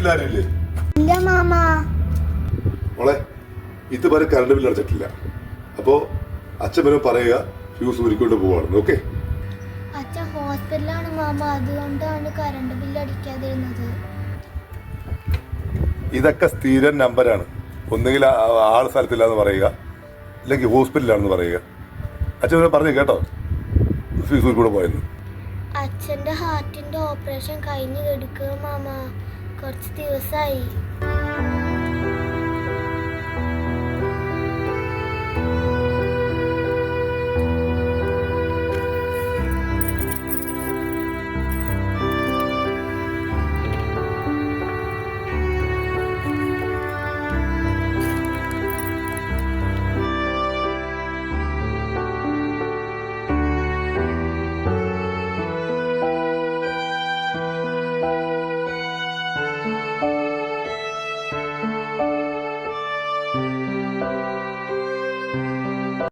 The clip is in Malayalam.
വീട്ടിലാരില്ലേ? ഇല്ല മാമ. മോളെ ഇതുവരെ കറണ്ട് ബില്ല് അടച്ചിട്ടില്ല. അപ്പോ അച്ഛൻ വരും പറയുക ഫ്യൂസ് ഊരിക്കൊണ്ട് പോവാണെന്ന്. ഓക്കെ? അച്ഛൻ ഹോസ്പിറ്റലാണ് മാമ, അതുകൊണ്ടാണ് കറണ്ട് ബില്ല് അടിക്കാതിരുന്നത്. ഇതൊക്കെ സ്ഥിരം നമ്പരാണ്. ഒന്നുകിൽ ആൾ സ്ഥലത്തില്ലാന്ന് പറയുക, അല്ലെങ്കിൽ ഹോസ്പിറ്റലാണെന്ന് പറയുക. അച്ഛൻ പറഞ്ഞു കേട്ടോ ഫ്യൂസ് ഊരിക്കൂടെ പോയെന്ന്. അച്ഛൻ്റെ ഹാർട്ടിൻ്റെ ഓപ്പറേഷൻ കഴിഞ്ഞ് കിടക്കുക മാമ, കുറച്ച് ദിവസമായി.